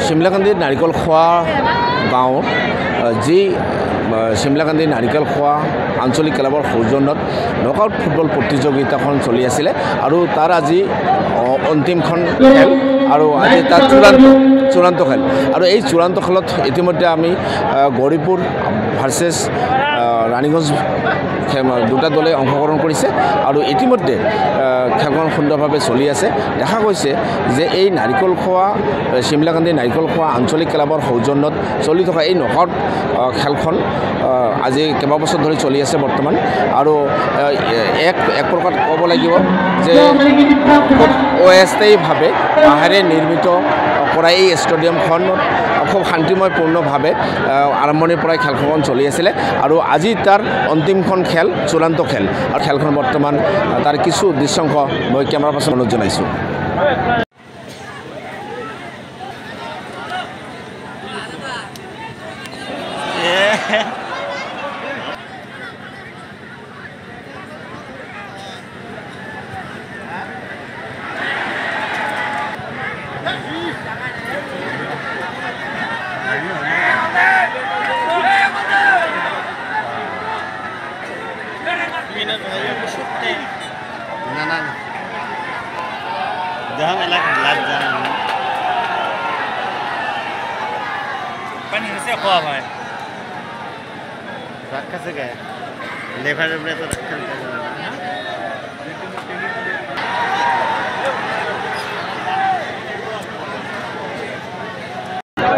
শিমলাকান্দিৰ নাৰিকল খোৱা গাঁৱত যি শিমলাকান্দি নাৰিকল খোৱা আঞ্চলিক ক্লাবৰ সৌজন্যত নকআউট ফুটবল প্ৰতিযোগিতাখন চলি আছিলে আৰু তাৰ আজি অন্তিমখন খেল আৰু আজি তাৰ চূড়ান্ত খেল আৰু এই চূড়ান্ত খেলত ইতিমধ্যে আমি গৌৰীপুৰ ভাৰ্চেছ ৰাণীগঞ্জ দুটা দলে অংশগ্ৰহণ কৰিছে আৰু ইতিমধ্যে খেলখন সুন্দৰভাৱে চলি আছে দেখা গৈছে যে এই নাৰিকল খোৱা শিমলাকান্দি নাৰিকল খোৱা আঞ্চলিক ক্লাবৰ সৌজন্যত চলি থকা এই নকআউট খেলখন আজি কেইবাবছৰ ধৰি চলি আছে বৰ্তমান আৰু এক প্ৰকাৰ ক'ব লাগিব যে অস্থায়ীভাৱে বাঁহেৰে নিৰ্মিত কৰা এই ষ্টেডিয়ামখন খুব শান্তিময়পূৰ্ণভাৱে আৰম্ভণিৰ পৰাই খেলখন চলি আছিলে আৰু আজি তাৰ অন্তিমখন খেল চূড়ান্ত খেল আৰু খেলখন বৰ্তমান তাৰ কিছু দৃশ্যাংশ মই কেমেৰাৰ পাছত অনুৰোধ জনাইছোঁ Jangan elak lad jangan. Pan ini apa apa? Rakha se gaya. Lever lever to rakha se gaya.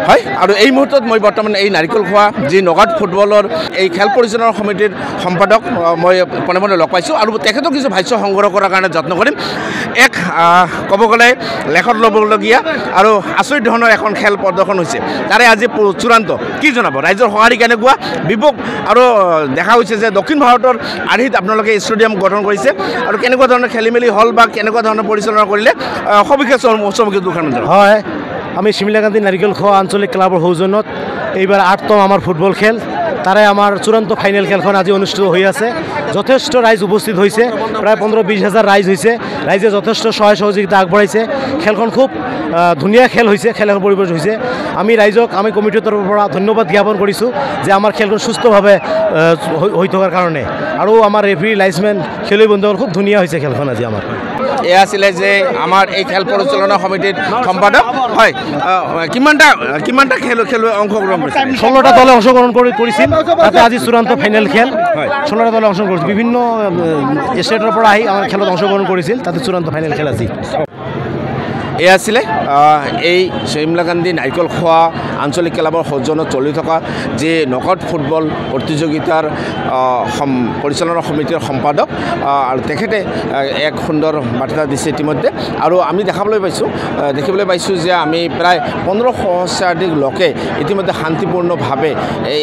হয় আৰু এই মুহূৰ্তত মই বৰ্তমান এই নাৰিকল খোৱা যি নকআউট ফুটবলৰ এই খেল পৰিচালনা সমিতিৰ সম্পাদক মই পনেমনে লগ পাইছোঁ আৰু তেখেতক কিছু ভাষ্য সংগ্ৰহ কৰাৰ কাৰণে যত্ন কৰিম এক ক'ব গ'লে লেখত ল'বলগীয়া আৰু আচৰিত ধৰণৰ এখন খেল প্ৰদৰ্শন হৈছে তাৰে আজি চূড়ান্ত কি জনাব ৰাইজৰ সঁহাৰি কেনেকুৱা বিপক আৰু দেখা হৈছে যে দক্ষিণ ভাৰতৰ আৰ্হিত আপোনালোকে ষ্টেডিয়াম গঠন কৰিছে আৰু কেনেকুৱা ধৰণৰ খেলি মেলি হ'ল বা কেনেকুৱা ধৰণৰ পৰিচালনা কৰিলে সবিশেষ চমুকৈ দুখন হয় আমি শিমলাকান্দি নাৰিকল খোৱা আঞ্চলিক ক্লাবৰ সৌজন্যত এইবাৰ ৮তম আমাৰ ফুটবল খেল তাৰে আমাৰ চূড়ান্ত ফাইনেল খেলখন আজি অনুষ্ঠিত হৈ আছে যথেষ্ট ৰাইজ উপস্থিত হৈছে প্ৰায় ১৫-২০ হাজাৰ ৰাইজ হৈছে ৰাইজে যথেষ্ট সহায় সহযোগিতা আগবঢ়াইছে খেলখন খুব ধুনীয়া খেল হৈছে খেলৰ পৰিৱেশ হৈছে আমি ৰাইজক আমি কমিটিৰ তৰফৰ পৰা ধন্যবাদ জ্ঞাপন কৰিছোঁ যে আমাৰ খেলখন সুস্থভাৱে হৈ থকাৰ কাৰণে আৰু আমাৰ ৰেফাৰী লাইন্সমেন খেলুৱৈ বন্ধুসকল খুব ধুনীয়া হৈছে খেলখন আজি আমাৰ এয়া আছিলে যে আমাৰ এই খেল পৰিচালনা সমিতিৰ সম্পাদক হয় কিমানটা খেলুৱৈ অংশগ্ৰহণ কৰিছে ১৬টা দলে অংশগ্ৰহণ কৰিছিল তাতে আজি চূড়ান্ত ফাইনেল খেল ১৬টা দলে অংশগ্ৰহণ কৰিছিল বিভিন্ন ষ্টেটৰ পৰা আহি আমাৰ খেলত অংশগ্ৰহণ কৰিছিল তাতে চূড়ান্ত ফাইনেল খেল আজি এয়া আছিলে এই শিমলাকান্দি নাৰিকল খোৱা আঞ্চলিক ক্লাবৰ সৌজন্যত চলি থকা যি নকআউট ফুটবল প্ৰতিযোগিতাৰ পৰিচালনা সমিতিৰ সম্পাদক আৰু তেখেতে এক সুন্দৰ বাৰ্তা দিছে ইতিমধ্যে আৰু আমি দেখিবলৈ পাইছোঁ যে আমি প্ৰায় ১৫০০ সহস্ৰাধিক লোকে ইতিমধ্যে শান্তিপূৰ্ণভাৱে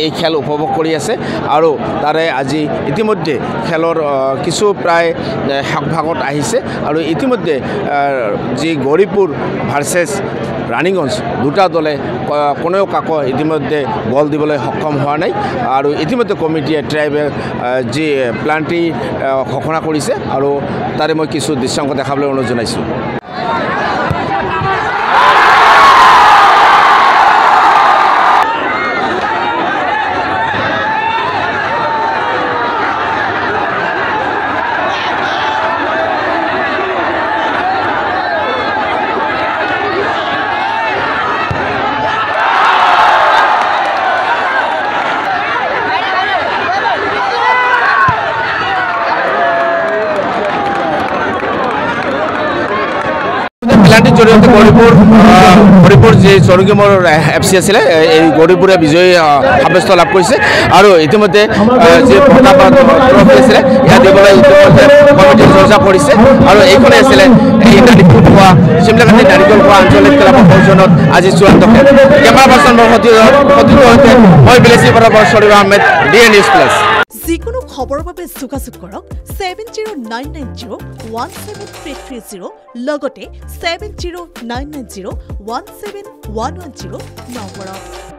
এই খেল উপভোগ কৰি আছে আৰু তাৰে আজি ইতিমধ্যে খেলৰ কিছু প্ৰায় ভাগত আহিছে আৰু ইতিমধ্যে যি গৌৰীপুৰ ভাৰ্চেছ ৰাণীগঞ্জ দুটা দলে কোনেও কাকো ইতিমধ্যে বল দিবলৈ সক্ষম হোৱা নাই আৰু ইতিমধ্যে কমিটিয়ে ট্ৰাইবেল যি প্লান্টি ঘোষণা কৰিছে আৰু তাৰে মই কিছু দৃশ্যাংশ দেখাবলৈ অনুৰোধ জনাইছোঁ প্লান্টিৰ জৰিয়তে গৌৰীপুৰ যি চৰগিমৰ FC আছিলে এই গৌৰীপুৰে বিজয়ী সাব্যস্ত লাভ কৰিছে আৰু ইতিমধ্যে যি বঁটা ট্ৰফি আছিলে ইয়াত দিবলৈ ইতিমধ্যে কমিটিয়ে চৰ্চা কৰিছে আৰু এইখনে আছিলে এই নাৰিকল খোৱা শিমলাকান্দি নাৰিকল খোৱা আঞ্চলিক ক্লাবৰ সৌজন্যত আজি চূড়ান্ত খেল কেমেৰা পাৰ্চন সৈতে মই বিলেচি বৰাবৰ Sharif Ahmed DN News Plus যিকোনো খবৰৰ বাবে যোগাযোগ কৰক 7099017330 লগতে 7099017110 নম্বৰত